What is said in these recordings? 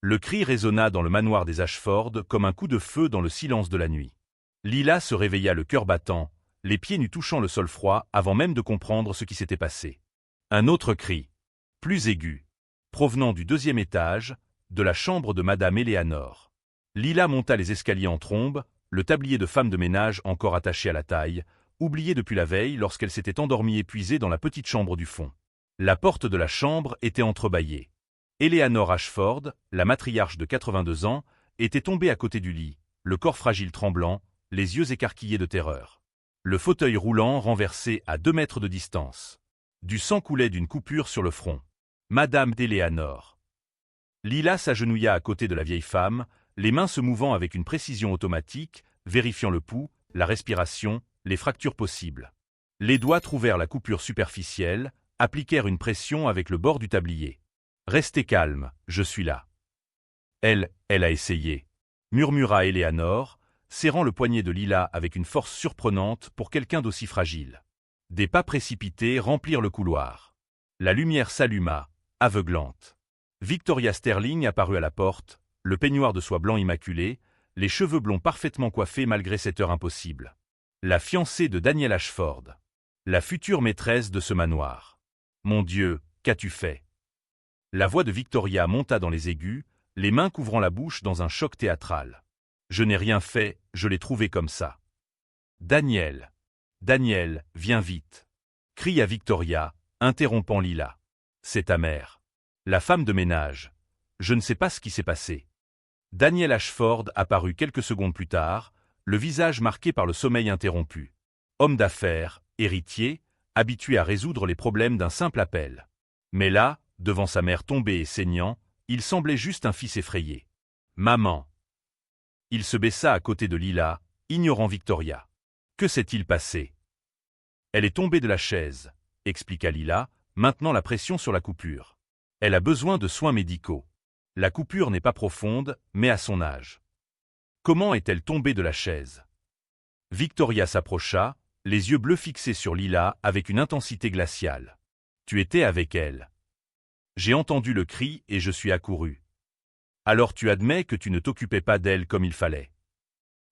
Le cri résonna dans le manoir des Ashford comme un coup de feu dans le silence de la nuit. Lila se réveilla le cœur battant, les pieds nus touchant le sol froid avant même de comprendre ce qui s'était passé. Un autre cri, plus aigu, provenant du deuxième étage, de la chambre de Madame Eleanor. Lila monta les escaliers en trombe, le tablier de femme de ménage encore attaché à la taille, oublié depuis la veille lorsqu'elle s'était endormie épuisée dans la petite chambre du fond. La porte de la chambre était entrebâillée. Eleanor Ashford, la matriarche de 82 ans, était tombée à côté du lit, le corps fragile tremblant, les yeux écarquillés de terreur. Le fauteuil roulant renversé à 2 mètres de distance. Du sang coulait d'une coupure sur le front. Madame d'Eleanor. Lila s'agenouilla à côté de la vieille femme, les mains se mouvant avec une précision automatique, vérifiant le pouls, la respiration, les fractures possibles. Les doigts trouvèrent la coupure superficielle, appliquèrent une pression avec le bord du tablier. « Restez calme, je suis là. » Elle a essayé, murmura Eleanor, serrant le poignet de Lila avec une force surprenante pour quelqu'un d'aussi fragile. Des pas précipités remplirent le couloir. La lumière s'alluma, aveuglante. Victoria Sterling apparut à la porte, le peignoir de soie blanc immaculé, les cheveux blonds parfaitement coiffés malgré cette heure impossible. La fiancée de Daniel Ashford. La future maîtresse de ce manoir. « Mon Dieu, qu'as-tu fait ?» La voix de Victoria monta dans les aigus, les mains couvrant la bouche dans un choc théâtral. « Je n'ai rien fait, je l'ai trouvé comme ça. »« Daniel, viens vite !» cria Victoria, interrompant Lila. « C'est ta mère. La femme de ménage. Je ne sais pas ce qui s'est passé. » Daniel Ashford apparut quelques secondes plus tard, le visage marqué par le sommeil interrompu. Homme d'affaires, héritier, habitué à résoudre les problèmes d'un simple appel. Mais là, devant sa mère tombée et saignant, il semblait juste un fils effrayé. « Maman !» Il se baissa à côté de Lila, ignorant Victoria. « Que s'est-il passé ?»« Elle est tombée de la chaise, » expliqua Lila, maintenant la pression sur la coupure. « Elle a besoin de soins médicaux. La coupure n'est pas profonde, mais à son âge. » « Comment est-elle tombée de la chaise ?» Victoria s'approcha, les yeux bleus fixés sur Lila avec une intensité glaciale. « Tu étais avec elle. J'ai entendu le cri et je suis accouru. Alors tu admets que tu ne t'occupais pas d'elle comme il fallait. »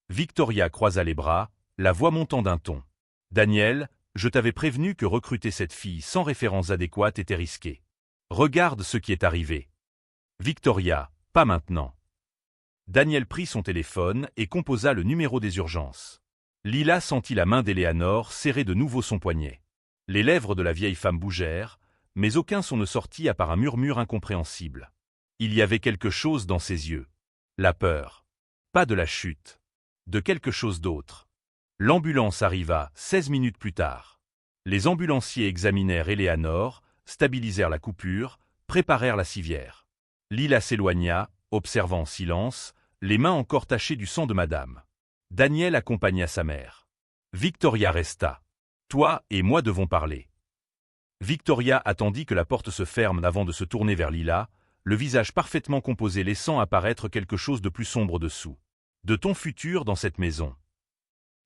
Victoria croisa les bras, la voix montant d'un ton. « Daniel, je t'avais prévenu que recruter cette fille sans référence adéquate était risqué. Regarde ce qui est arrivé. » Victoria, pas maintenant. Daniel prit son téléphone et composa le numéro des urgences. Lila sentit la main d'Eleanor serrer de nouveau son poignet. Les lèvres de la vieille femme bougèrent, mais aucun son ne sortit à part un murmure incompréhensible. Il y avait quelque chose dans ses yeux. La peur. Pas de la chute. De quelque chose d'autre. L'ambulance arriva 16 minutes plus tard. Les ambulanciers examinèrent Eleanor, stabilisèrent la coupure, préparèrent la civière. Lila s'éloigna, observant en silence, les mains encore tachées du sang de madame. Daniel accompagna sa mère. Victoria resta. « Toi et moi devons parler. » Victoria attendit que la porte se ferme avant de se tourner vers Lila, le visage parfaitement composé laissant apparaître quelque chose de plus sombre dessous. « De ton futur dans cette maison. »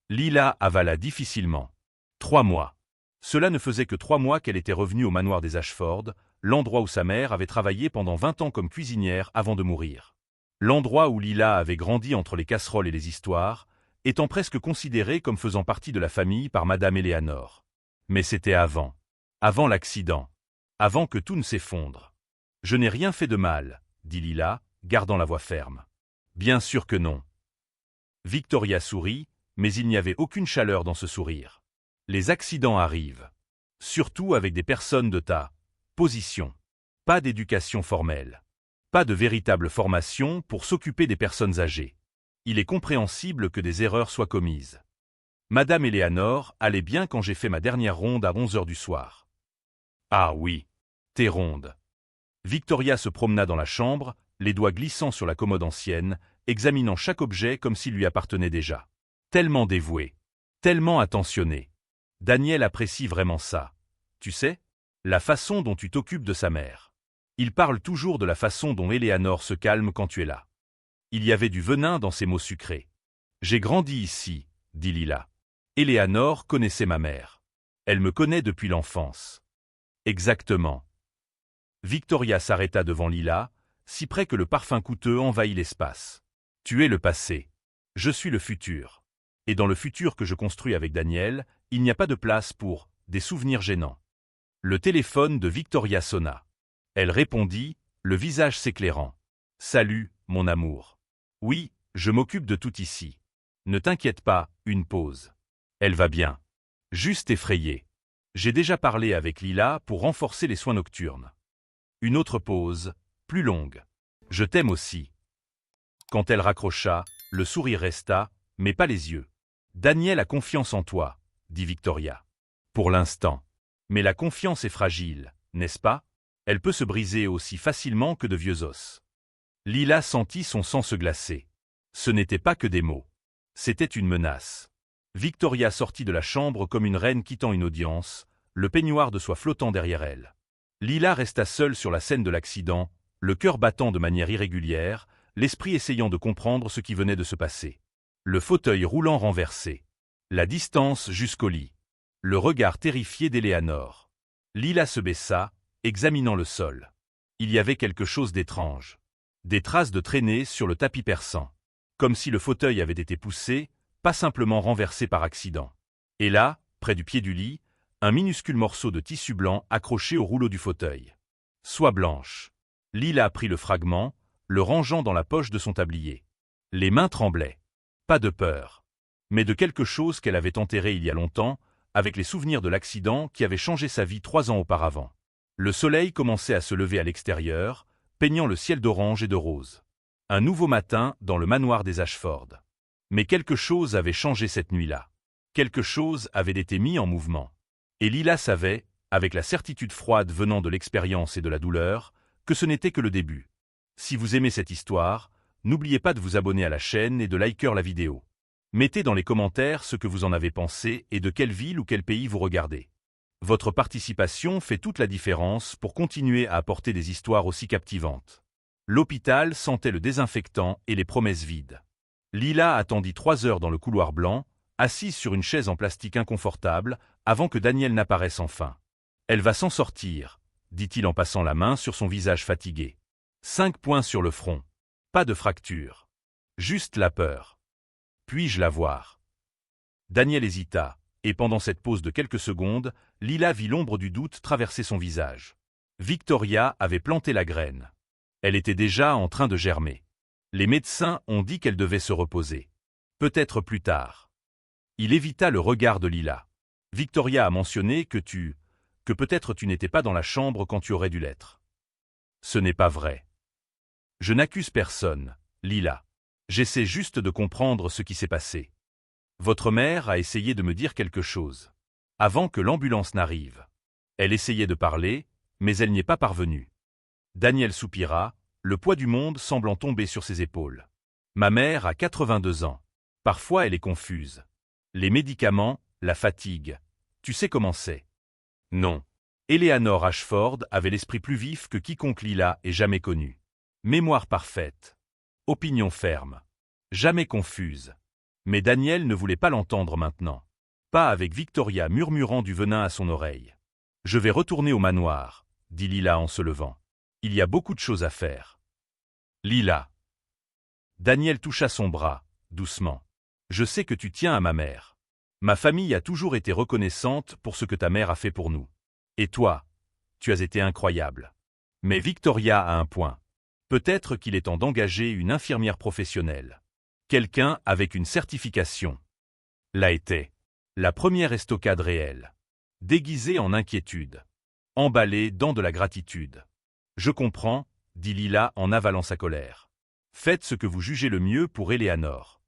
Lila avala difficilement. 3 mois. Cela ne faisait que 3 mois qu'elle était revenue au manoir des Ashford, l'endroit où sa mère avait travaillé pendant 20 ans comme cuisinière avant de mourir. L'endroit où Lila avait grandi entre les casseroles et les histoires, étant presque considéré comme faisant partie de la famille par Madame Eleanor. Mais c'était avant. Avant l'accident. Avant que tout ne s'effondre. « Je n'ai rien fait de mal, » dit Lila, gardant la voix ferme. « Bien sûr que non. » Victoria sourit, mais il n'y avait aucune chaleur dans ce sourire. Les accidents arrivent. Surtout avec des personnes de ta position. Pas d'éducation formelle. Pas de véritable formation pour s'occuper des personnes âgées. Il est compréhensible que des erreurs soient commises. Madame Eleanor allait bien quand j'ai fait ma dernière ronde à 11 heures du soir. Ah oui, tes rondes. Victoria se promena dans la chambre, les doigts glissant sur la commode ancienne, examinant chaque objet comme s'il lui appartenait déjà. Tellement dévouée. Tellement attentionnée. Daniel apprécie vraiment ça. Tu sais, la façon dont tu t'occupes de sa mère. Il parle toujours de la façon dont Eleanor se calme quand tu es là. Il y avait du venin dans ses mots sucrés. J'ai grandi ici, dit Lila. Eleanor connaissait ma mère. Elle me connaît depuis l'enfance. Exactement. Victoria s'arrêta devant Lila, si près que le parfum coûteux envahit l'espace. Tu es le passé. Je suis le futur. Et dans le futur que je construis avec Daniel, il n'y a pas de place pour des souvenirs gênants. Le téléphone de Victoria sonna. Elle répondit, le visage s'éclairant. « Salut, mon amour. Oui, je m'occupe de tout ici. Ne t'inquiète pas, une pause. Elle va bien. Juste effrayée. J'ai déjà parlé avec Lila pour renforcer les soins nocturnes. Une autre pause, plus longue. Je t'aime aussi. » Quand elle raccrocha, le sourire resta, mais pas les yeux. « Daniel a confiance en toi, » dit Victoria. « Pour l'instant. Mais la confiance est fragile, n'est-ce pas? Elle peut se briser aussi facilement que de vieux os. » Lila sentit son sang se glacer. Ce n'était pas que des mots. C'était une menace. Victoria sortit de la chambre comme une reine quittant une audience, le peignoir de soie flottant derrière elle. Lila resta seule sur la scène de l'accident, le cœur battant de manière irrégulière, l'esprit essayant de comprendre ce qui venait de se passer. Le fauteuil roulant renversé. La distance jusqu'au lit. Le regard terrifié d'Eleanor. Lila se baissa, examinant le sol. Il y avait quelque chose d'étrange. Des traces de traînées sur le tapis persan. Comme si le fauteuil avait été poussé, pas simplement renversé par accident. Et là, près du pied du lit, un minuscule morceau de tissu blanc accroché au rouleau du fauteuil. Soie blanche. Lila prit le fragment, le rangeant dans la poche de son tablier. Les mains tremblaient. Pas de peur, mais de quelque chose qu'elle avait enterré il y a longtemps, avec les souvenirs de l'accident qui avait changé sa vie 3 ans auparavant. Le soleil commençait à se lever à l'extérieur, peignant le ciel d'orange et de rose. Un nouveau matin dans le manoir des Ashford. Mais quelque chose avait changé cette nuit-là. Quelque chose avait été mis en mouvement. Et Lila savait, avec la certitude froide venant de l'expérience et de la douleur, que ce n'était que le début. Si vous aimez cette histoire, n'oubliez pas de vous abonner à la chaîne et de liker la vidéo. Mettez dans les commentaires ce que vous en avez pensé et de quelle ville ou quel pays vous regardez. Votre participation fait toute la différence pour continuer à apporter des histoires aussi captivantes. L'hôpital sentait le désinfectant et les promesses vides. Lila attendit 3 heures dans le couloir blanc, assise sur une chaise en plastique inconfortable, avant que Daniel n'apparaisse enfin. « Elle va s'en sortir », dit-il en passant la main sur son visage fatigué. 5 points sur le front. Pas de fracture. Juste la peur. Puis-je la voir? Daniel hésita, et pendant cette pause de quelques secondes, Lila vit l'ombre du doute traverser son visage. Victoria avait planté la graine. Elle était déjà en train de germer. Les médecins ont dit qu'elle devait se reposer. Peut-être plus tard. Il évita le regard de Lila. Victoria a mentionné que peut-être tu n'étais pas dans la chambre quand tu aurais dû l'être. Ce n'est pas vrai. Je n'accuse personne, Lila. J'essaie juste de comprendre ce qui s'est passé. Votre mère a essayé de me dire quelque chose. Avant que l'ambulance n'arrive. Elle essayait de parler, mais elle n'y est pas parvenue. Daniel soupira, le poids du monde semblant tomber sur ses épaules. Ma mère a 82 ans. Parfois elle est confuse. Les médicaments, la fatigue. Tu sais comment c'est. Non. Eleanor Ashford avait l'esprit plus vif que quiconque Lila ait jamais connu. Mémoire parfaite. Opinion ferme. Jamais confuse. Mais Daniel ne voulait pas l'entendre maintenant. Pas avec Victoria murmurant du venin à son oreille. « Je vais retourner au manoir », dit Lila en se levant. « Il y a beaucoup de choses à faire. » Lila. Daniel toucha son bras, doucement. « Je sais que tu tiens à ma mère. Ma famille a toujours été reconnaissante pour ce que ta mère a fait pour nous. Et toi, tu as été incroyable. Mais Victoria a un point. Peut-être qu'il est temps d'engager une infirmière professionnelle. Quelqu'un avec une certification. » L'a été. La première estocade réelle. Déguisée en inquiétude. Emballée dans de la gratitude. « Je comprends, » dit Lila en avalant sa colère. « Faites ce que vous jugez le mieux pour Eleanor. »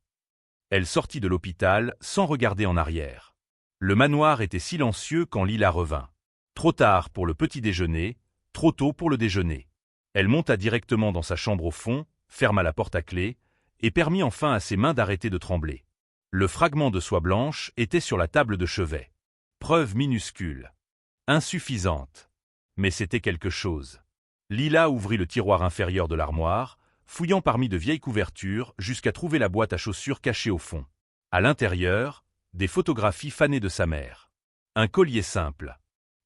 Elle sortit de l'hôpital sans regarder en arrière. Le manoir était silencieux quand Lila revint. Trop tard pour le petit déjeuner, trop tôt pour le déjeuner. Elle monta directement dans sa chambre au fond, ferma la porte à clé, et permit enfin à ses mains d'arrêter de trembler. Le fragment de soie blanche était sur la table de chevet. Preuve minuscule. Insuffisante. Mais c'était quelque chose. Lila ouvrit le tiroir inférieur de l'armoire, fouillant parmi de vieilles couvertures jusqu'à trouver la boîte à chaussures cachée au fond. À l'intérieur, des photographies fanées de sa mère. Un collier simple.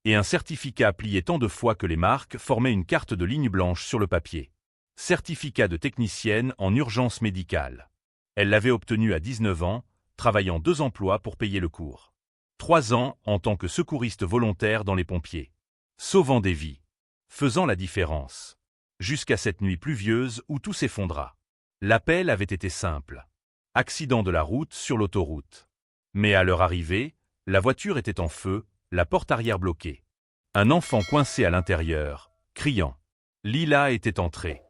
Et un certificat plié tant de fois que les marques formaient une carte de ligne blanche sur le papier. Certificat de technicienne en urgence médicale. Elle l'avait obtenu à 19 ans, travaillant 2 emplois pour payer le cours. 3 ans en tant que secouriste volontaire dans les pompiers. Sauvant des vies. Faisant la différence. Jusqu'à cette nuit pluvieuse où tout s'effondra. L'appel avait été simple. Accident de la route sur l'autoroute. Mais à leur arrivée, la voiture était en feu, la porte arrière bloquée. Un enfant coincé à l'intérieur, criant. Lila était entrée.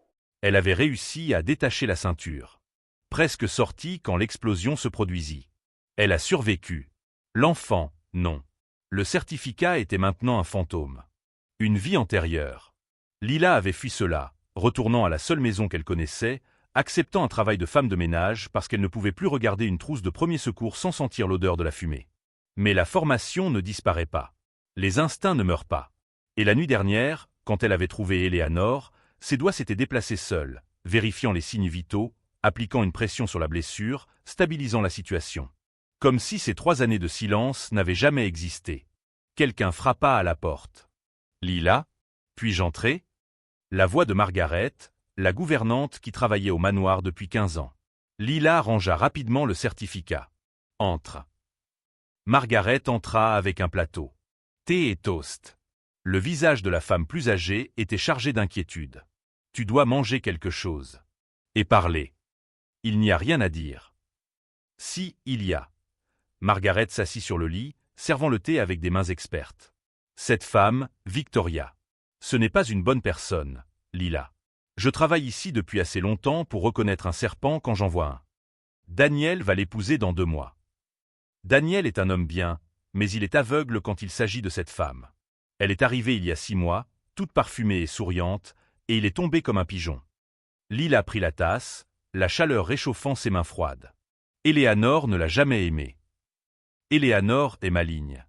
Elle avait réussi à détacher la ceinture. Presque sortie quand l'explosion se produisit. Elle a survécu. L'enfant, non. Le certificat était maintenant un fantôme. Une vie antérieure. Lila avait fui cela, retournant à la seule maison qu'elle connaissait, acceptant un travail de femme de ménage parce qu'elle ne pouvait plus regarder une trousse de premier secours sans sentir l'odeur de la fumée. Mais la formation ne disparaît pas. Les instincts ne meurent pas. Et la nuit dernière, quand elle avait trouvé Eleanor, ses doigts s'étaient déplacés seuls, vérifiant les signes vitaux, appliquant une pression sur la blessure, stabilisant la situation. Comme si ces 3 années de silence n'avaient jamais existé. Quelqu'un frappa à la porte. Lila, puis-je entrer? La voix de Margaret, la gouvernante qui travaillait au manoir depuis 15 ans. Lila rangea rapidement le certificat. Entre. Margaret entra avec un plateau. Thé et toast. Le visage de la femme plus âgée était chargé d'inquiétude. Tu dois manger quelque chose. Et parler. Il n'y a rien à dire. Si, il y a. Margaret s'assit sur le lit, servant le thé avec des mains expertes. Cette femme, Victoria. Ce n'est pas une bonne personne, Lila. Je travaille ici depuis assez longtemps pour reconnaître un serpent quand j'en vois un. Daniel va l'épouser dans 2 mois. Daniel est un homme bien, mais il est aveugle quand il s'agit de cette femme. Elle est arrivée il y a 6 mois, toute parfumée et souriante, et il est tombé comme un pigeon. Lila prit la tasse, la chaleur réchauffant ses mains froides. Eleanor ne l'a jamais aimé. Eleanor est maligne.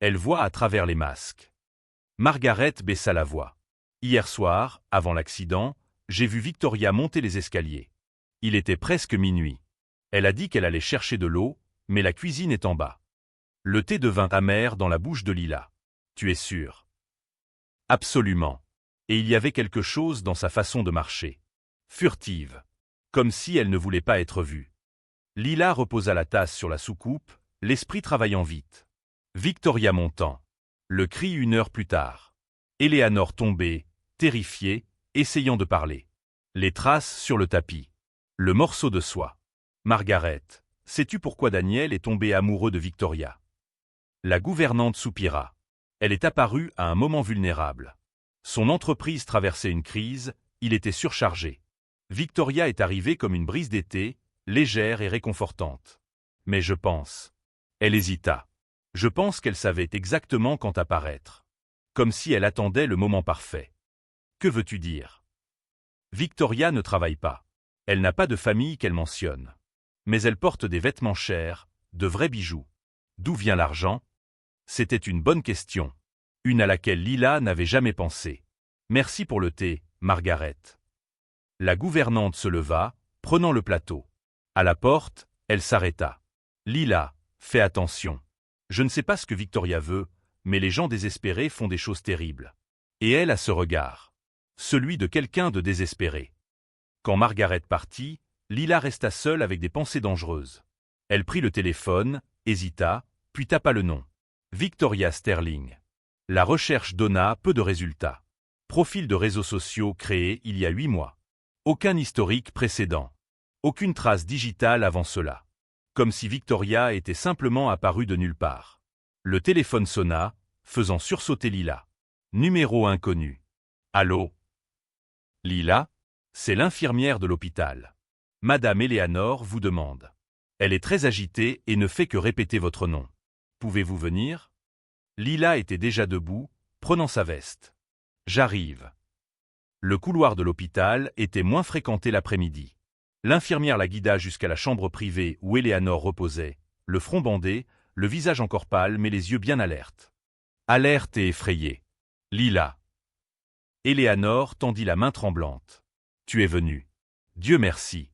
Elle voit à travers les masques. Margaret baissa la voix. Hier soir, avant l'accident, j'ai vu Victoria monter les escaliers. Il était presque minuit. Elle a dit qu'elle allait chercher de l'eau, mais la cuisine est en bas. Le thé devint amer dans la bouche de Lila. Tu es sûr? Absolument. Et il y avait quelque chose dans sa façon de marcher. Furtive. Comme si elle ne voulait pas être vue. Lila reposa la tasse sur la soucoupe, l'esprit travaillant vite. Victoria montant. Le cri 1 heure plus tard. Eleanor tombée, terrifiée, essayant de parler. Les traces sur le tapis. Le morceau de soie. Margaret, sais-tu pourquoi Daniel est tombé amoureux de Victoria? La gouvernante soupira. Elle est apparue à un moment vulnérable. Son entreprise traversait une crise, il était surchargé. Victoria est arrivée comme une brise d'été, légère et réconfortante. Mais je pense. Elle hésita. Je pense qu'elle savait exactement quand apparaître. Comme si elle attendait le moment parfait. Que veux-tu dire? Victoria ne travaille pas. Elle n'a pas de famille qu'elle mentionne. Mais elle porte des vêtements chers, de vrais bijoux. D'où vient l'argent? C'était une bonne question. Une à laquelle Lila n'avait jamais pensé. Merci pour le thé, Margaret. La gouvernante se leva, prenant le plateau. À la porte, elle s'arrêta. Lila, fais attention. Je ne sais pas ce que Victoria veut, mais les gens désespérés font des choses terribles. Et elle a ce regard. Celui de quelqu'un de désespéré. Quand Margaret partit, Lila resta seule avec des pensées dangereuses. Elle prit le téléphone, hésita, puis tapa le nom. Victoria Sterling. La recherche donna peu de résultats. Profil de réseaux sociaux créé il y a 8 mois. Aucun historique précédent. Aucune trace digitale avant cela. Comme si Victoria était simplement apparue de nulle part. Le téléphone sonna, faisant sursauter Lila. Numéro inconnu. Allô? Lila? C'est l'infirmière de l'hôpital. Madame Eleanor vous demande. Elle est très agitée et ne fait que répéter votre nom. Pouvez-vous venir? Lila était déjà debout, prenant sa veste. J'arrive. Le couloir de l'hôpital était moins fréquenté l'après-midi. L'infirmière la guida jusqu'à la chambre privée où Eleanor reposait, le front bandé, le visage encore pâle mais les yeux bien alertes. Alerte et effrayée. Lila. Eleanor tendit la main tremblante. Tu es venue. Dieu merci.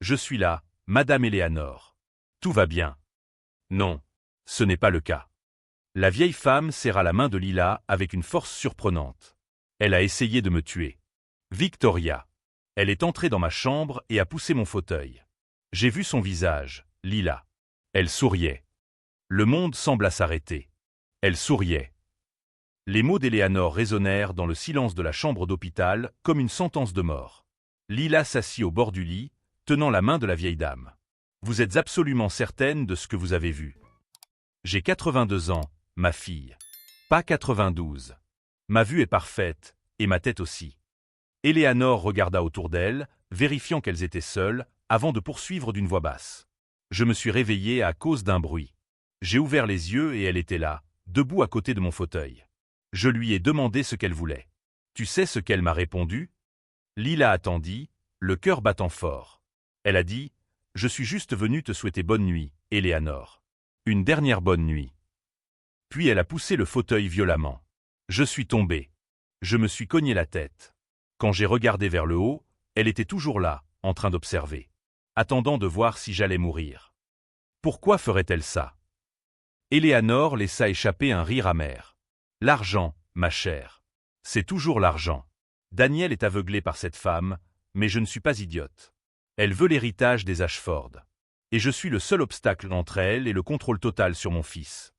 Je suis là, Madame Eleanor. Tout va bien. Non, ce n'est pas le cas. La vieille femme serra la main de Lila avec une force surprenante. Elle a essayé de me tuer. Victoria. Elle est entrée dans ma chambre et a poussé mon fauteuil. J'ai vu son visage, Lila. Elle souriait. Le monde sembla s'arrêter. Elle souriait. Les mots d'Eleanor résonnèrent dans le silence de la chambre d'hôpital comme une sentence de mort. Lila s'assit au bord du lit, tenant la main de la vieille dame. « Vous êtes absolument certaine de ce que vous avez vu. » « J'ai 82 ans, ma fille. Pas 92. Ma vue est parfaite, et ma tête aussi. » Eleanor regarda autour d'elle, vérifiant qu'elles étaient seules, avant de poursuivre d'une voix basse. « Je me suis réveillée à cause d'un bruit. J'ai ouvert les yeux et elle était là, debout à côté de mon fauteuil. Je lui ai demandé ce qu'elle voulait. Tu sais ce qu'elle m'a répondu ?» Lila attendit, le cœur battant fort. Elle a dit « Je suis juste venue te souhaiter bonne nuit, Eleanor. Une dernière bonne nuit. » Puis elle a poussé le fauteuil violemment. Je suis tombé. Je me suis cogné la tête. Quand j'ai regardé vers le haut, elle était toujours là, en train d'observer, attendant de voir si j'allais mourir. Pourquoi ferait-elle ça? Eleanor laissa échapper un rire amer. L'argent, ma chère. C'est toujours l'argent. Daniel est aveuglé par cette femme, mais je ne suis pas idiote. Elle veut l'héritage des Ashford. Et je suis le seul obstacle entre elle et le contrôle total sur mon fils.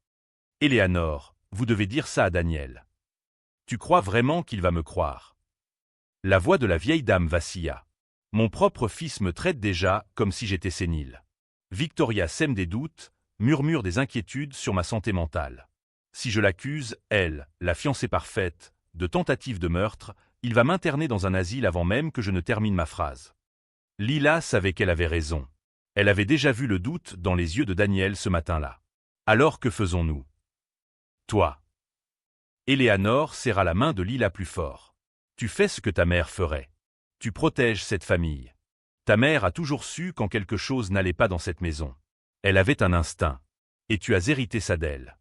Eleanor, vous devez dire ça à Daniel. Tu crois vraiment qu'il va me croire? La voix de la vieille dame vacilla. Mon propre fils me traite déjà comme si j'étais sénile. Victoria sème des doutes, murmure des inquiétudes sur ma santé mentale. Si je l'accuse, elle, la fiancée parfaite, de tentative de meurtre, il va m'interner dans un asile avant même que je ne termine ma phrase. Lila savait qu'elle avait raison. Elle avait déjà vu le doute dans les yeux de Daniel ce matin-là. Alors que faisons-nous? Toi. Eleanor serra la main de Lila plus fort. Tu fais ce que ta mère ferait. Tu protèges cette famille. Ta mère a toujours su quand quelque chose n'allait pas dans cette maison. Elle avait un instinct. Et tu as hérité ça d'elle.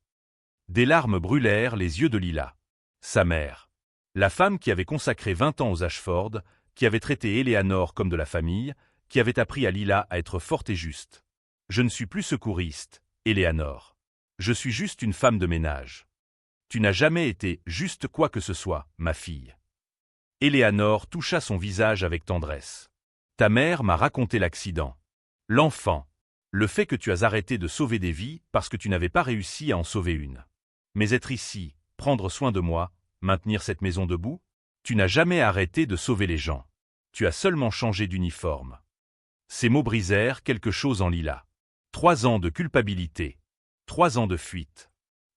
Des larmes brûlèrent les yeux de Lila. Sa mère. La femme qui avait consacré 20 ans aux Ashford, qui avait traité Eleanor comme de la famille, qui avait appris à Lila à être forte et juste. Je ne suis plus secouriste, Eleanor. Je suis juste une femme de ménage. Tu n'as jamais été juste quoi que ce soit, ma fille. Eleanor toucha son visage avec tendresse. Ta mère m'a raconté l'accident. L'enfant. Le fait que tu as arrêté de sauver des vies parce que tu n'avais pas réussi à en sauver une. Mais être ici, prendre soin de moi, maintenir cette maison debout, tu n'as jamais arrêté de sauver les gens. Tu as seulement changé d'uniforme. Ces mots brisèrent quelque chose en Lila. 3 ans de culpabilité. 3 ans de fuite.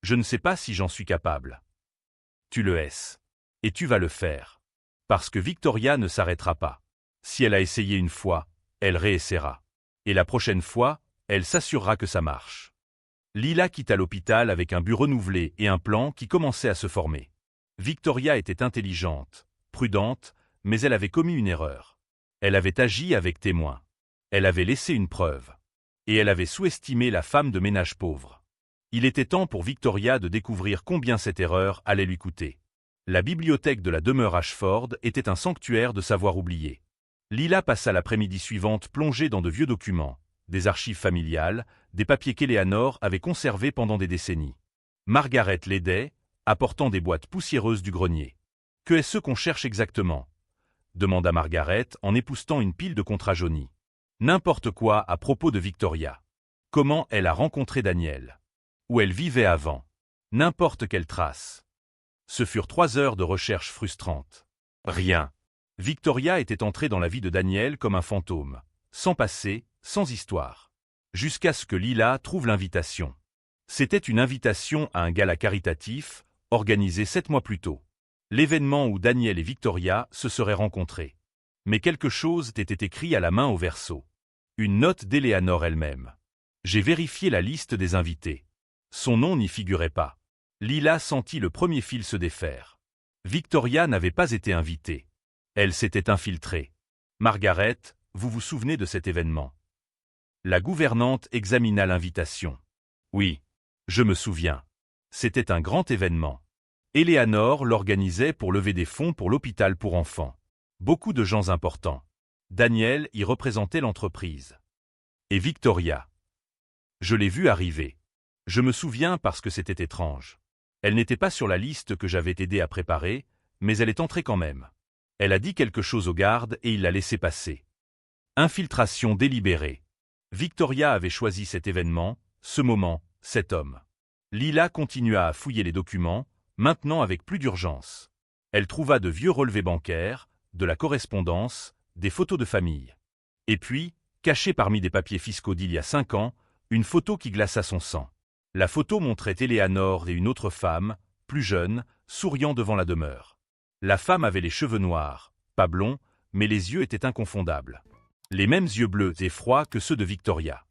Je ne sais pas si j'en suis capable. Tu le es. Et tu vas le faire. Parce que Victoria ne s'arrêtera pas. Si elle a essayé une fois, elle réessaiera. Et la prochaine fois, elle s'assurera que ça marche. Lila quitta l'hôpital avec un but renouvelé et un plan qui commençait à se former. Victoria était intelligente, prudente, mais elle avait commis une erreur. Elle avait agi avec témoin. Elle avait laissé une preuve. Et elle avait sous-estimé la femme de ménage pauvre. Il était temps pour Victoria de découvrir combien cette erreur allait lui coûter. La bibliothèque de la demeure Ashford était un sanctuaire de savoir oublié. Lila passa l'après-midi suivante plongée dans de vieux documents, des archives familiales, des papiers qu'Eleanor avait conservés pendant des décennies. Margaret l'aidait, apportant des boîtes poussiéreuses du grenier. « Que est-ce qu'on cherche exactement ?» demanda Margaret en époussetant une pile de contrats jaunis. N'importe quoi à propos de Victoria. Comment elle a rencontré Daniel. Où elle vivait avant. N'importe quelle trace. Ce furent 3 heures de recherche frustrantes. Rien. Victoria était entrée dans la vie de Daniel comme un fantôme, sans passé, sans histoire. Jusqu'à ce que Lila trouve l'invitation. C'était une invitation à un gala caritatif, organisé 7 mois plus tôt. L'événement où Daniel et Victoria se seraient rencontrés. Mais quelque chose était écrit à la main au verso. Une note d'Eleanor elle-même. J'ai vérifié la liste des invités. Son nom n'y figurait pas. Lila sentit le premier fil se défaire. Victoria n'avait pas été invitée. Elle s'était infiltrée. Margaret, vous vous souvenez de cet événement? La gouvernante examina l'invitation. Oui, je me souviens. C'était un grand événement. Eleanor l'organisait pour lever des fonds pour l'hôpital pour enfants. Beaucoup de gens importants. Daniel y représentait l'entreprise. Et Victoria. Je l'ai vue arriver. Je me souviens parce que c'était étrange. Elle n'était pas sur la liste que j'avais aidé à préparer, mais elle est entrée quand même. Elle a dit quelque chose au garde et il l'a laissé passer. Infiltration délibérée. Victoria avait choisi cet événement, ce moment, cet homme. Lila continua à fouiller les documents, maintenant avec plus d'urgence. Elle trouva de vieux relevés bancaires, de la correspondance, des photos de famille. Et puis, cachée parmi des papiers fiscaux d'il y a 5 ans, une photo qui glaça son sang. La photo montrait Éléanore et une autre femme, plus jeune, souriant devant la demeure. La femme avait les cheveux noirs, pas blonds, mais les yeux étaient inconfondables. Les mêmes yeux bleus et froids que ceux de Victoria.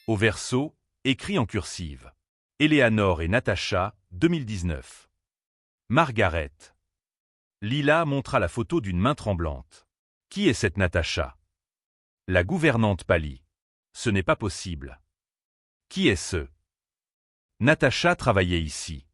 Au verso, écrit en cursive. Éléanore et Natacha, 2019. Margaret. Lila montra la photo d'une main tremblante. Qui est cette Natacha? La gouvernante pâlit. Ce n'est pas possible. Qui est ce? Natacha travaillait ici.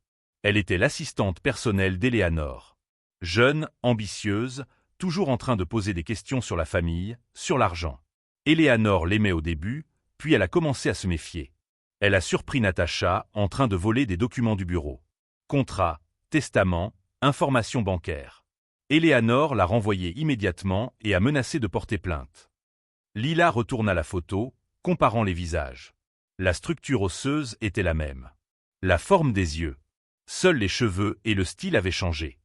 Elle était l'assistante personnelle d'Éléanore. Jeune, ambitieuse, toujours en train de poser des questions sur la famille, sur l'argent. Éléanore l'aimait au début, puis elle a commencé à se méfier. Elle a surpris Natacha en train de voler des documents du bureau. Contrats, testaments, informations bancaires. Éléanore l'a renvoyée immédiatement et a menacé de porter plainte. Lila retourna la photo, comparant les visages. La structure osseuse était la même. La forme des yeux. Seuls les cheveux et le style avaient changé.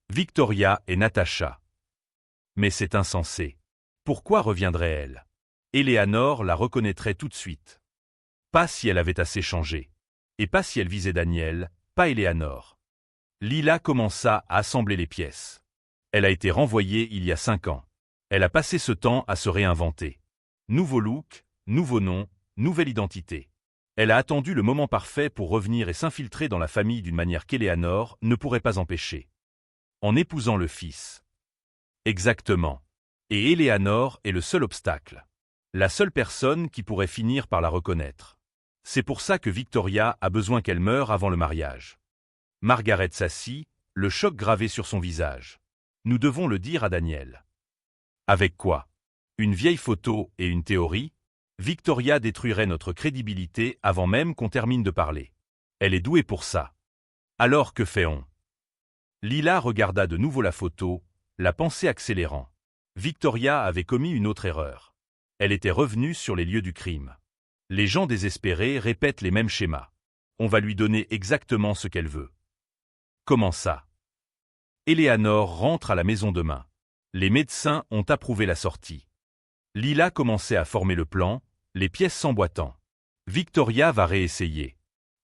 Victoria et Natacha. Mais c'est insensé. Pourquoi reviendrait-elle? Éléanore la reconnaîtrait tout de suite. Pas si elle avait assez changé. Et pas si elle visait Daniel, pas Éléanore. Lila commença à assembler les pièces. Elle a été renvoyée il y a 5 ans. Elle a passé ce temps à se réinventer. Nouveau look, nouveau nom, nouvelle identité. Elle a attendu le moment parfait pour revenir et s'infiltrer dans la famille d'une manière qu'Éléanore ne pourrait pas empêcher. En épousant le fils. Exactement. Et Éléanore est le seul obstacle. La seule personne qui pourrait finir par la reconnaître. C'est pour ça que Victoria a besoin qu'elle meure avant le mariage. Margaret s'assit, le choc gravé sur son visage. Nous devons le dire à Daniel. Avec quoi? Une vieille photo et une théorie? Victoria détruirait notre crédibilité avant même qu'on termine de parler. Elle est douée pour ça. Alors que fait-on? Lila regarda de nouveau la photo, la pensée accélérant. Victoria avait commis une autre erreur. Elle était revenue sur les lieux du crime. Les gens désespérés répètent les mêmes schémas. On va lui donner exactement ce qu'elle veut. Comment ça? Éléanore rentre à la maison demain. Les médecins ont approuvé la sortie. Lila commençait à former le plan, les pièces s'emboîtant. Victoria va réessayer.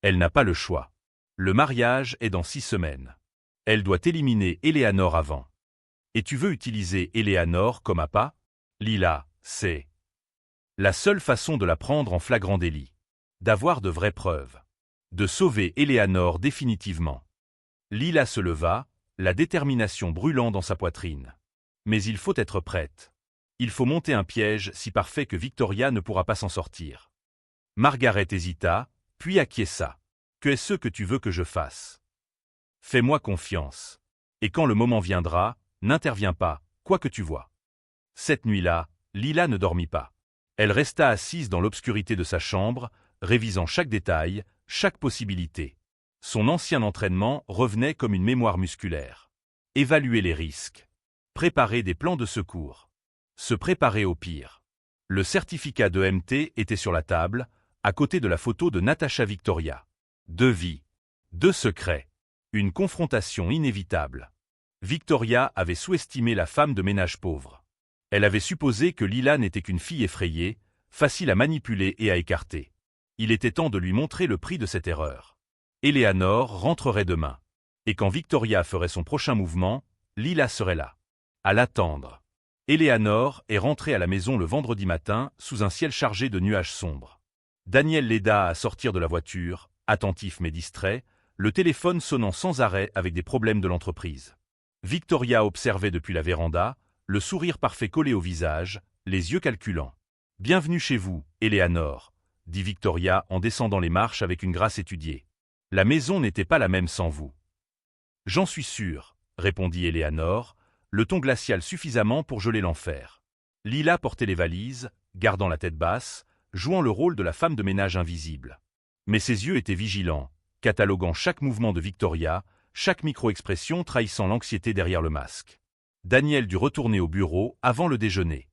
Elle n'a pas le choix. Le mariage est dans 6 semaines. Elle doit éliminer Éléanore avant. Et tu veux utiliser Éléanore comme appât? Lila, c'est la seule façon de la prendre en flagrant délit. D'avoir de vraies preuves. De sauver Éléanore définitivement. Lila se leva, la détermination brûlant dans sa poitrine. Mais il faut être prête. Il faut monter un piège si parfait que Victoria ne pourra pas s'en sortir. Margaret hésita, puis acquiesça. Que est-ce que tu veux que je fasse? Fais-moi confiance. Et quand le moment viendra, n'interviens pas, quoi que tu vois. Cette nuit-là, Lila ne dormit pas. Elle resta assise dans l'obscurité de sa chambre, révisant chaque détail, chaque possibilité. Son ancien entraînement revenait comme une mémoire musculaire. Évaluer les risques. Préparer des plans de secours. Se préparer au pire. Le certificat de MT était sur la table, à côté de la photo de Natacha Victoria. 2 vies. 2 secrets. Une confrontation inévitable. Victoria avait sous-estimé la femme de ménage pauvre. Elle avait supposé que Lila n'était qu'une fille effrayée, facile à manipuler et à écarter. Il était temps de lui montrer le prix de cette erreur. Éléanore rentrerait demain. Et quand Victoria ferait son prochain mouvement, Lila serait là. À l'attendre. Éléanore est rentrée à la maison le vendredi matin, sous un ciel chargé de nuages sombres. Daniel l'aida à sortir de la voiture, attentif mais distrait, le téléphone sonnant sans arrêt avec des problèmes de l'entreprise. Victoria observait depuis la véranda, le sourire parfait collé au visage, les yeux calculants. « Bienvenue chez vous, Éléanore », dit Victoria en descendant les marches avec une grâce étudiée. « La maison n'était pas la même sans vous. »« J'en suis sûr, » répondit Éléanore, le ton glacial suffisamment pour geler l'enfer. Lila portait les valises, gardant la tête basse, jouant le rôle de la femme de ménage invisible. Mais ses yeux étaient vigilants, cataloguant chaque mouvement de Victoria, chaque micro-expression trahissant l'anxiété derrière le masque. Daniel dut retourner au bureau avant le déjeuner.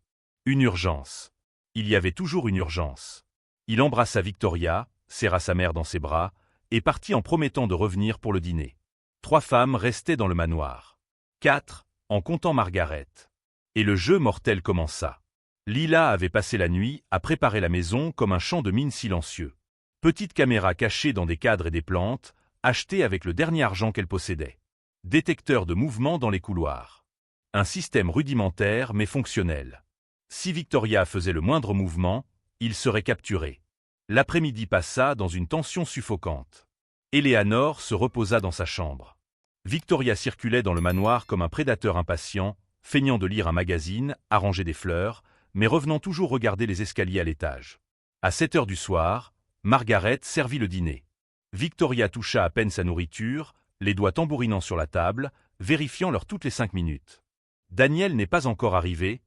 Une urgence. Il y avait toujours une urgence. Il embrassa Victoria, serra sa mère dans ses bras, et partit en promettant de revenir pour le dîner. 3 femmes restaient dans le manoir. 4, en comptant Margaret. Et le jeu mortel commença. Lila avait passé la nuit à préparer la maison comme un champ de mines silencieux. Petite caméra cachée dans des cadres et des plantes, achetée avec le dernier argent qu'elle possédait. Détecteur de mouvement dans les couloirs. Un système rudimentaire mais fonctionnel. Si Victoria faisait le moindre mouvement, il serait capturé. L'après-midi passa dans une tension suffocante. Eleanor se reposa dans sa chambre. Victoria circulait dans le manoir comme un prédateur impatient, feignant de lire un magazine, arranger des fleurs, mais revenant toujours regarder les escaliers à l'étage. À 7 heures du soir, Margaret servit le dîner. Victoria toucha à peine sa nourriture, les doigts tambourinant sur la table, vérifiant l'heure toutes les 5 minutes. « Daniel n'est pas encore arrivé ?»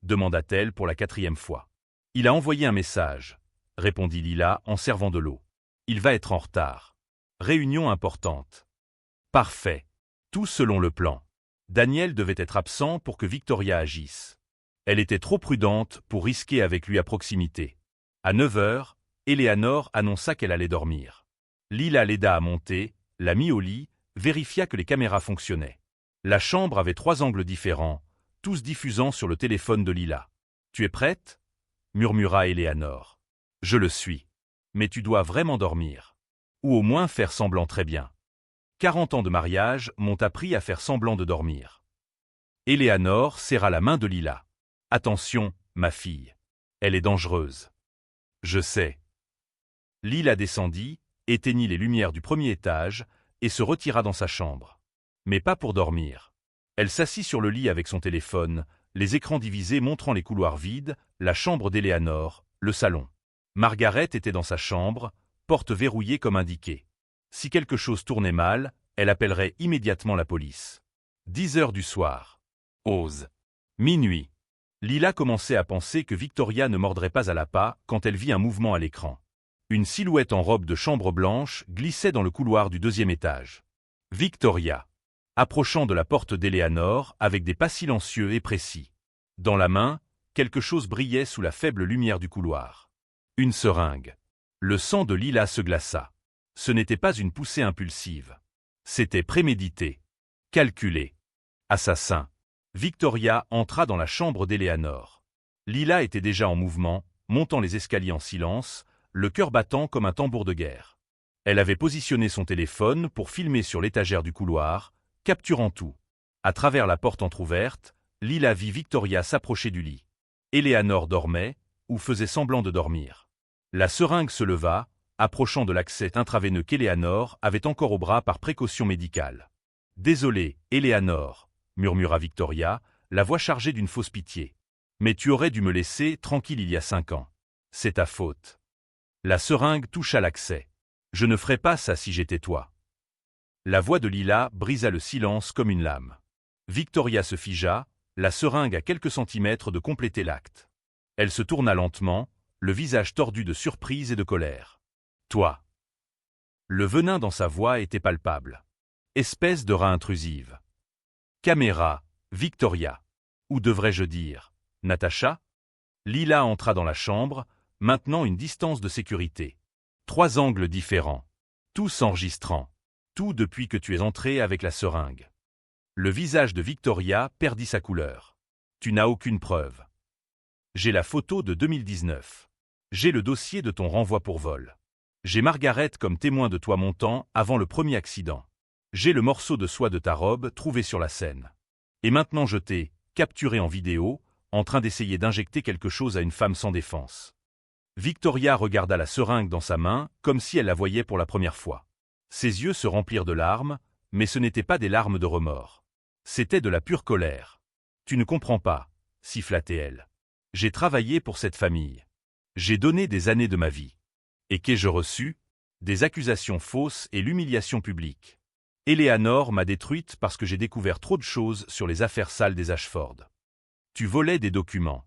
demanda-t-elle pour la 4e fois. « Il a envoyé un message », répondit Lila en servant de l'eau. « Il va être en retard. Réunion importante. » Parfait. Tout selon le plan. Daniel devait être absent pour que Victoria agisse. Elle était trop prudente pour risquer avec lui à proximité. À 9 heures, Eleanor annonça qu'elle allait dormir. Lila l'aida à monter, la mit au lit, vérifia que les caméras fonctionnaient. La chambre avait 3 angles différents, tous diffusant sur le téléphone de Lila. « Tu es prête ?» murmura Eleanor. « Je le suis. Mais tu dois vraiment dormir. Ou au moins faire semblant très bien. 40 ans de mariage m'ont appris à faire semblant de dormir. » Eleanor serra la main de Lila. « Attention, ma fille. Elle est dangereuse. »« Je sais. » Lila descendit, éteignit les lumières du premier étage et se retira dans sa chambre. Mais pas pour dormir. Elle s'assit sur le lit avec son téléphone, les écrans divisés montrant les couloirs vides, la chambre d'Eleanor, le salon. Margaret était dans sa chambre, porte verrouillée comme indiqué. Si quelque chose tournait mal, elle appellerait immédiatement la police. 10 heures du soir. Ose. Minuit. Lila commençait à penser que Victoria ne mordrait pas à l'appât quand elle vit un mouvement à l'écran. Une silhouette en robe de chambre blanche glissait dans le couloir du 2e étage. Victoria. Approchant de la porte d'Eleanor avec des pas silencieux et précis. Dans la main, quelque chose brillait sous la faible lumière du couloir. Une seringue. Le sang de Lila se glaça. Ce n'était pas une poussée impulsive. C'était prémédité. Calculé. Assassin. Victoria entra dans la chambre d'Eleanor. Lila était déjà en mouvement, montant les escaliers en silence, le cœur battant comme un tambour de guerre. Elle avait positionné son téléphone pour filmer sur l'étagère du couloir, capturant tout. À travers la porte entr'ouverte, Lila vit Victoria s'approcher du lit. Eleanor dormait, ou faisait semblant de dormir. La seringue se leva, approchant de l'accès intraveineux qu'Eleanor avait encore au bras par précaution médicale. « Désolée, Eleanor » murmura Victoria, la voix chargée d'une fausse pitié. « Mais tu aurais dû me laisser tranquille il y a 5 ans. C'est ta faute. » La seringue toucha l'accès. « Je ne ferais pas ça si j'étais toi. » La voix de Lila brisa le silence comme une lame. Victoria se figea, la seringue à quelques centimètres de compléter l'acte. Elle se tourna lentement, le visage tordu de surprise et de colère. « Toi !» Le venin dans sa voix était palpable. Espèce de rat intrusive. Caméra, Victoria. Ou devrais-je dire, Natacha? Lila entra dans la chambre, maintenant une distance de sécurité. 3 angles différents. Tous enregistrants. Tout depuis que tu es entré avec la seringue. Le visage de Victoria perdit sa couleur. Tu n'as aucune preuve. J'ai la photo de 2019. J'ai le dossier de ton renvoi pour vol. J'ai Margaret comme témoin de toi montant avant le premier accident. J'ai le morceau de soie de ta robe trouvé sur la scène. Et maintenant je t'ai capturé en vidéo, en train d'essayer d'injecter quelque chose à une femme sans défense. Victoria regarda la seringue dans sa main, comme si elle la voyait pour la première fois. Ses yeux se remplirent de larmes, mais ce n'étaient pas des larmes de remords. C'était de la pure colère. « Tu ne comprends pas, » siffla-t-elle. « J'ai travaillé pour cette famille. J'ai donné des années de ma vie. Et qu'ai-je reçu? Des accusations fausses et l'humiliation publique. Eleanor m'a détruite parce que j'ai découvert trop de choses sur les affaires sales des Ashford. Tu volais des documents.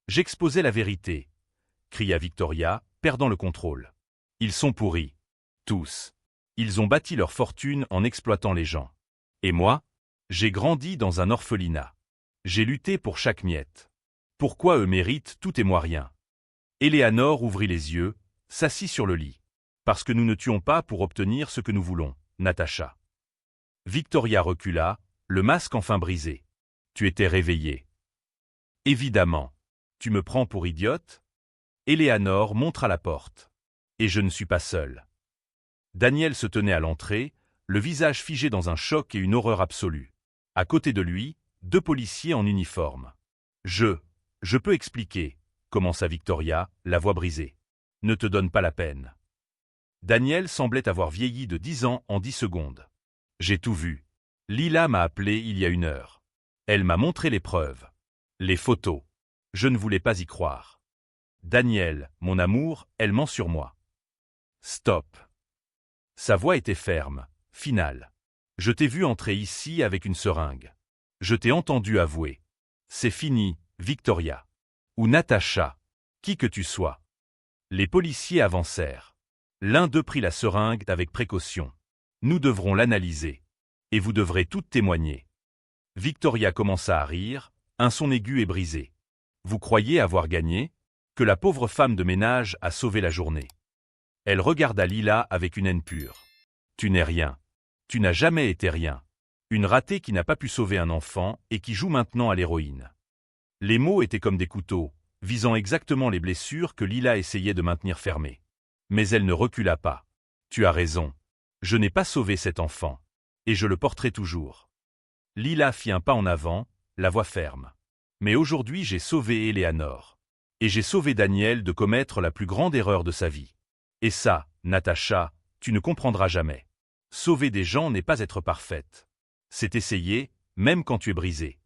J'exposais la vérité, » cria Victoria, perdant le contrôle. Ils sont pourris. Tous. Ils ont bâti leur fortune en exploitant les gens. Et moi? J'ai grandi dans un orphelinat. J'ai lutté pour chaque miette. Pourquoi eux méritent tout et moi rien? Éléanore ouvrit les yeux, s'assit sur le lit. Parce que nous ne tuons pas pour obtenir ce que nous voulons, Natacha. Victoria recula, le masque enfin brisé. Tu étais réveillée. Évidemment. Tu me prends pour idiote? Éléanore montra la porte. Et je ne suis pas seul. Daniel se tenait à l'entrée, le visage figé dans un choc et une horreur absolue. À côté de lui, 2 policiers en uniforme. Je peux expliquer, commença Victoria, la voix brisée. Ne te donne pas la peine. Daniel semblait avoir vieilli de 10 ans en 10 secondes. J'ai tout vu. Lila m'a appelé il y a 1 heure. Elle m'a montré les preuves. Les photos. Je ne voulais pas y croire. Daniel, mon amour, elle ment sur moi. Stop. Sa voix était ferme, finale. Je t'ai vu entrer ici avec une seringue. Je t'ai entendu avouer. C'est fini, Victoria. Ou Natacha. Qui que tu sois. Les policiers avancèrent. L'un d'eux prit la seringue avec précaution. Nous devrons l'analyser. Et vous devrez toutes témoigner. Victoria commença à rire, un son aigu et brisé. Vous croyez avoir gagné? Que la pauvre femme de ménage a sauvé la journée. Elle regarda Lila avec une haine pure. Tu n'es rien. Tu n'as jamais été rien. Une ratée qui n'a pas pu sauver un enfant et qui joue maintenant à l'héroïne. Les mots étaient comme des couteaux, visant exactement les blessures que Lila essayait de maintenir fermées. Mais elle ne recula pas. Tu as raison. Je n'ai pas sauvé cet enfant. Et je le porterai toujours. Lila fit un pas en avant, la voix ferme. Mais aujourd'hui j'ai sauvé Éléanore. Et j'ai sauvé Daniel de commettre la plus grande erreur de sa vie. Et ça, Natacha, tu ne comprendras jamais. Sauver des gens n'est pas être parfaite. C'est essayer, même quand tu es brisé.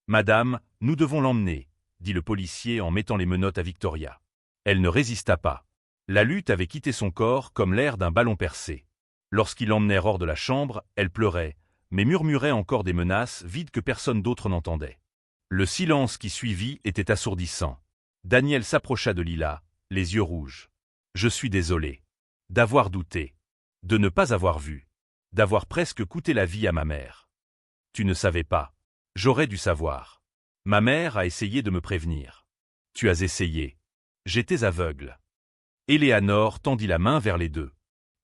Madame, nous devons l'emmener, dit le policier en mettant les menottes à Victoria. Elle ne résista pas. La lutte avait quitté son corps comme l'air d'un ballon percé. Lorsqu'ils l'emmenèrent hors de la chambre, elle pleurait, mais murmurait encore des menaces vides que personne d'autre n'entendait. Le silence qui suivit était assourdissant. Daniel s'approcha de Lila, les yeux rouges. Je suis désolé. D'avoir douté. De ne pas avoir vu. D'avoir presque coûté la vie à ma mère. Tu ne savais pas. J'aurais dû savoir. Ma mère a essayé de me prévenir. Tu as essayé. J'étais aveugle. Éléanore tendit la main vers les deux.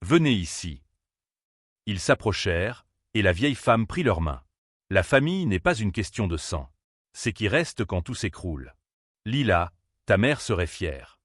Venez ici. Ils s'approchèrent, et la vieille femme prit leurs mains. La famille n'est pas une question de sang. C'est qui reste quand tout s'écroule. Lila, ta mère serait fière.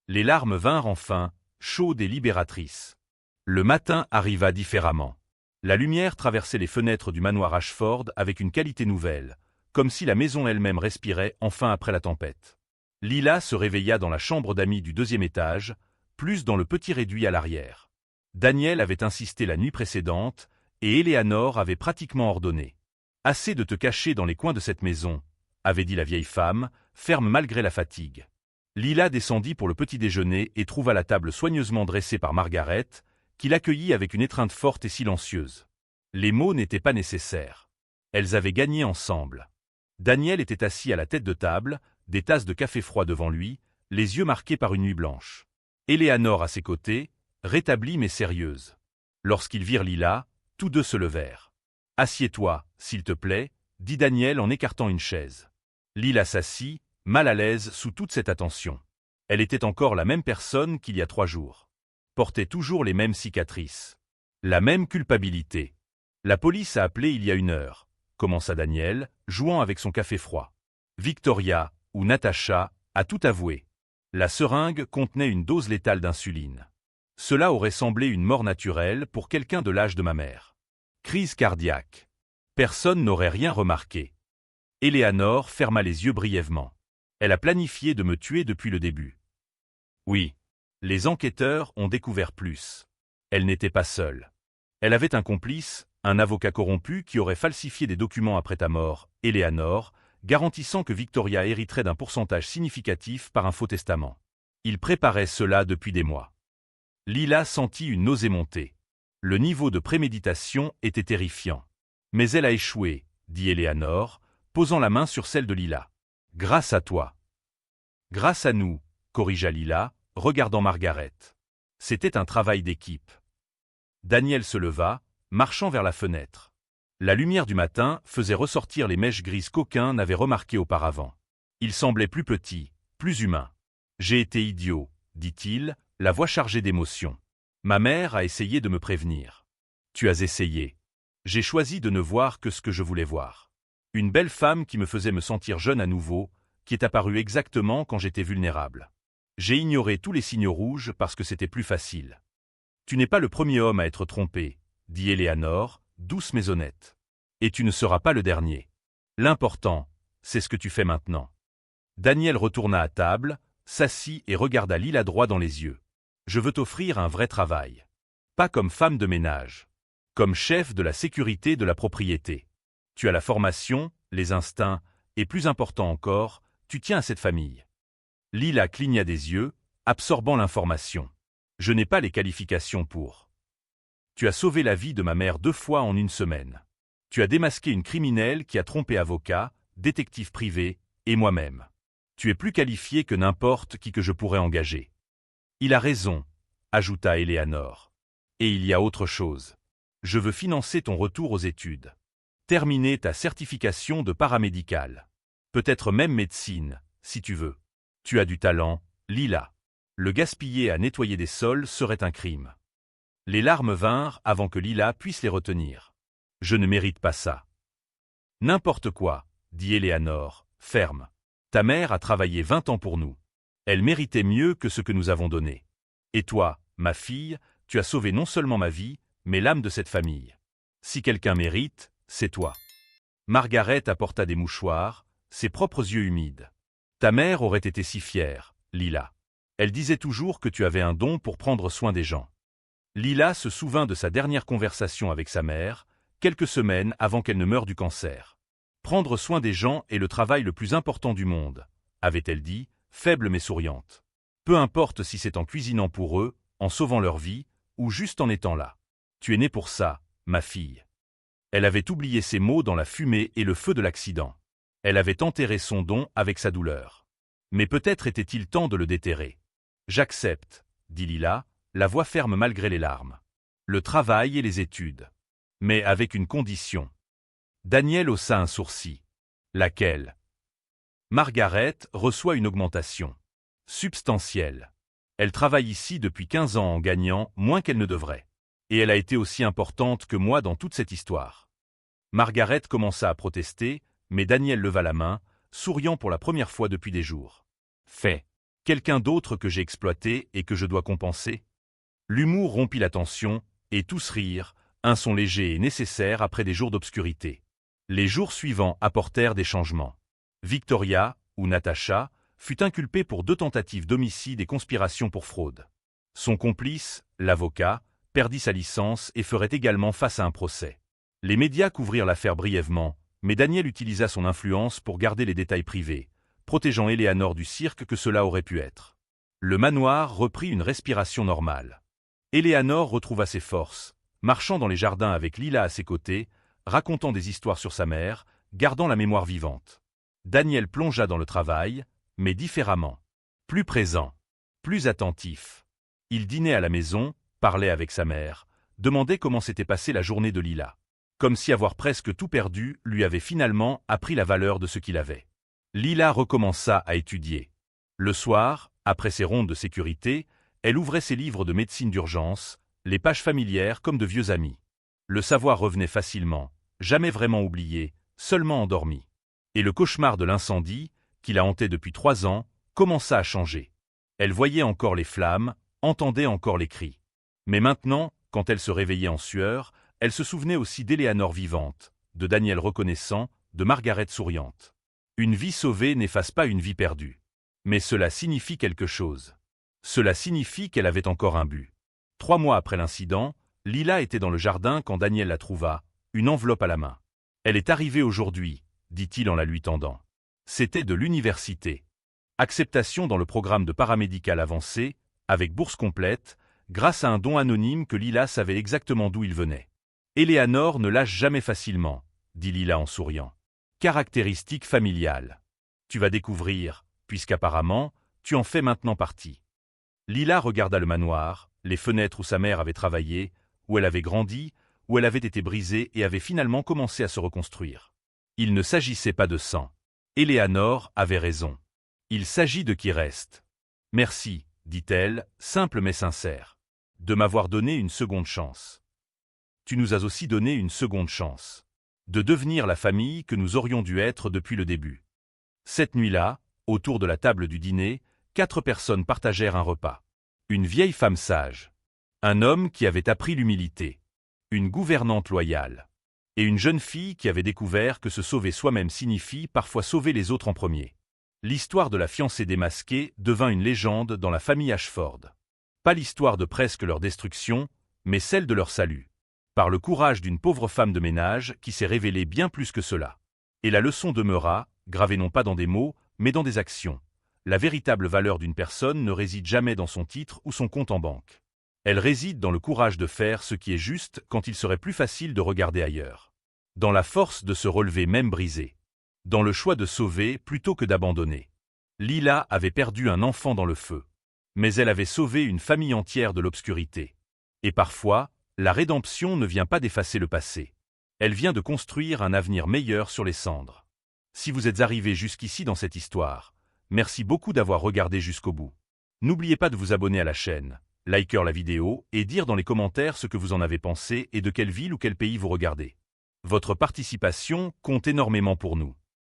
Les larmes vinrent enfin, chaudes et libératrices. Le matin arriva différemment. La lumière traversait les fenêtres du manoir Ashford avec une qualité nouvelle, comme si la maison elle-même respirait enfin après la tempête. Lila se réveilla dans la chambre d'amis du 2e étage, plus dans le petit réduit à l'arrière. Daniel avait insisté la nuit précédente, et Éléanore avait pratiquement ordonné. « Assez de te cacher dans les coins de cette maison », avait dit la vieille femme, ferme malgré la fatigue. Lila descendit pour le petit déjeuner et trouva la table soigneusement dressée par Margaret, qui l'accueillit avec une étreinte forte et silencieuse. Les mots n'étaient pas nécessaires. Elles avaient gagné ensemble. Daniel était assis à la tête de table, des tasses de café froid devant lui, les yeux marqués par une nuit blanche. Éléanore à ses côtés, rétablie mais sérieuse. Lorsqu'ils virent Lila, tous deux se levèrent. « Assieds-toi, s'il te plaît, » dit Daniel en écartant une chaise. Lila s'assit, mal à l'aise sous toute cette attention. Elle était encore la même personne qu'il y a 3 jours. Portait toujours les mêmes cicatrices. La même culpabilité. La police a appelé il y a 1 heure, commença Daniel, jouant avec son café froid. Victoria, ou Natacha, a tout avoué. La seringue contenait une dose létale d'insuline. Cela aurait semblé une mort naturelle pour quelqu'un de l'âge de ma mère. Crise cardiaque. Personne n'aurait rien remarqué. Éléanore ferma les yeux brièvement. Elle a planifié de me tuer depuis le début. Oui. Les enquêteurs ont découvert plus. Elle n'était pas seule. Elle avait un complice, un avocat corrompu qui aurait falsifié des documents après ta mort, Éléanore, garantissant que Victoria hériterait d'un pourcentage significatif par un faux testament. Il préparait cela depuis des mois. Lila sentit une nausée monter. Le niveau de préméditation était terrifiant. Mais elle a échoué, dit Éléanore, posant la main sur celle de Lila. Grâce à toi. Grâce à nous, corrigea Lila, regardant Margaret. C'était un travail d'équipe. Daniel se leva, marchant vers la fenêtre. La lumière du matin faisait ressortir les mèches grises qu'aucun n'avait remarquées auparavant. Il semblait plus petit, plus humain. « J'ai été idiot, » dit-il, la voix chargée d'émotion. « Ma mère a essayé de me prévenir. »« Tu as essayé. » J'ai choisi de ne voir que ce que je voulais voir. Une belle femme qui me faisait me sentir jeune à nouveau, qui est apparue exactement quand j'étais vulnérable. J'ai ignoré tous les signaux rouges parce que c'était plus facile. « Tu n'es pas le premier homme à être trompé, » dit Éléanore, douce mais honnête. « Et tu ne seras pas le dernier. L'important, c'est ce que tu fais maintenant. » Daniel retourna à table, s'assit et regarda Lila droit dans les yeux. « Je veux t'offrir un vrai travail. Pas comme femme de ménage. Comme chef de la sécurité de la propriété. Tu as la formation, les instincts, et plus important encore, tu tiens à cette famille. » Lila cligna des yeux, absorbant l'information. « Je n'ai pas les qualifications pour. » « Tu as sauvé la vie de ma mère 2 fois en 1 semaine. Tu as démasqué une criminelle qui a trompé avocat, détective privé, et moi-même. Tu es plus qualifié que n'importe qui que je pourrais engager. » « Il a raison, » ajouta Éléanore. « Et il y a autre chose. Je veux financer ton retour aux études. Terminer ta certification de paramédical. Peut-être même médecine, si tu veux. Tu as du talent, Lila. Le gaspiller à nettoyer des sols serait un crime. » Les larmes vinrent avant que Lila puisse les retenir. « Je ne mérite pas ça. »« N'importe quoi, » dit Éléanore, ferme. « Ta mère a travaillé 20 ans pour nous. Elle méritait mieux que ce que nous avons donné. Et toi, ma fille, tu as sauvé non seulement ma vie, mais l'âme de cette famille. Si quelqu'un mérite, c'est toi. » Margaret apporta des mouchoirs, ses propres yeux humides. « Ta mère aurait été si fière, Lila. Elle disait toujours que tu avais un don pour prendre soin des gens. » Lila se souvint de sa dernière conversation avec sa mère, quelques semaines avant qu'elle ne meure du cancer. « Prendre soin des gens est le travail le plus important du monde, » avait-elle dit, faible mais souriante. « Peu importe si c'est en cuisinant pour eux, en sauvant leur vie, ou juste en étant là. Tu es née pour ça, ma fille. » Elle avait oublié ces mots dans la fumée et le feu de l'accident. Elle avait enterré son don avec sa douleur. Mais peut-être était-il temps de le déterrer. « J'accepte, » dit Lila, la voix ferme malgré les larmes. « Le travail et les études. Mais avec une condition. » Daniel haussa un sourcil. « Laquelle ? » Margaret reçoit une augmentation. Substantielle. Elle travaille ici depuis 15 ans en gagnant moins qu'elle ne devrait. Et elle a été aussi importante que moi dans toute cette histoire. Margaret commença à protester, mais Daniel leva la main, souriant pour la première fois depuis des jours. « Fait. Quelqu'un d'autre que j'ai exploité et que je dois compenser ?» L'humour rompit la tension, et tous rirent, un son léger et nécessaire après des jours d'obscurité. Les jours suivants apportèrent des changements. Victoria, ou Natacha, fut inculpée pour 2 tentatives d'homicide et conspiration pour fraude. Son complice, l'avocat, perdit sa licence et ferait également face à un procès. Les médias couvrirent l'affaire brièvement, mais Daniel utilisa son influence pour garder les détails privés, protégeant Éléanore du cirque que cela aurait pu être. Le manoir reprit une respiration normale. Éléanore retrouva ses forces, marchant dans les jardins avec Lila à ses côtés, racontant des histoires sur sa mère, gardant la mémoire vivante. Daniel plongea dans le travail, mais différemment. Plus présent, plus attentif. Il dînait à la maison, parlait avec sa mère, demandait comment s'était passée la journée de Lila. Comme si avoir presque tout perdu lui avait finalement appris la valeur de ce qu'il avait. Lila recommença à étudier. Le soir, après ses rondes de sécurité, elle ouvrait ses livres de médecine d'urgence, les pages familières comme de vieux amis. Le savoir revenait facilement, jamais vraiment oublié, seulement endormi. Et le cauchemar de l'incendie, qui la hantait depuis 3 ans, commença à changer. Elle voyait encore les flammes, entendait encore les cris. Mais maintenant, quand elle se réveillait en sueur, elle se souvenait aussi d'Éléanore vivante, de Daniel reconnaissant, de Margaret souriante. Une vie sauvée n'efface pas une vie perdue. Mais cela signifie quelque chose. Cela signifie qu'elle avait encore un but. 3 mois après l'incident, Lila était dans le jardin quand Daniel la trouva, une enveloppe à la main. « Elle est arrivée aujourd'hui », dit-il en la lui tendant. C'était de l'université. Acceptation dans le programme de paramédical avancé, avec bourse complète, grâce à un don anonyme que Lila savait exactement d'où il venait. « Éléanore ne lâche jamais facilement », dit Lila en souriant. « Caractéristique familiale. Tu vas découvrir, puisqu'apparemment, tu en fais maintenant partie. » Lila regarda le manoir, les fenêtres où sa mère avait travaillé, où elle avait grandi, où elle avait été brisée et avait finalement commencé à se reconstruire. Il ne s'agissait pas de sang. Eleanor avait raison. Il s'agit de qui reste. Merci, dit-elle, simple mais sincère, de m'avoir donné une seconde chance. Tu nous as aussi donné une seconde chance. De devenir la famille que nous aurions dû être depuis le début. Cette nuit-là, autour de la table du dîner, 4 personnes partagèrent un repas. Une vieille femme sage. Un homme qui avait appris l'humilité. Une gouvernante loyale. Et une jeune fille qui avait découvert que se sauver soi-même signifie parfois sauver les autres en premier. L'histoire de la fiancée démasquée devint une légende dans la famille Ashford. Pas l'histoire de presque leur destruction, mais celle de leur salut. Par le courage d'une pauvre femme de ménage qui s'est révélée bien plus que cela. Et la leçon demeura, gravée non pas dans des mots, mais dans des actions. La véritable valeur d'une personne ne réside jamais dans son titre ou son compte en banque. Elle réside dans le courage de faire ce qui est juste quand il serait plus facile de regarder ailleurs. Dans la force de se relever même brisé. Dans le choix de sauver plutôt que d'abandonner. Lila avait perdu un enfant dans le feu. Mais elle avait sauvé une famille entière de l'obscurité. Et parfois, la rédemption ne vient pas d'effacer le passé. Elle vient de construire un avenir meilleur sur les cendres. Si vous êtes arrivé jusqu'ici dans cette histoire, merci beaucoup d'avoir regardé jusqu'au bout. N'oubliez pas de vous abonner à la chaîne, liker la vidéo et dire dans les commentaires ce que vous en avez pensé et de quelle ville ou quel pays vous regardez. Votre participation compte énormément pour nous.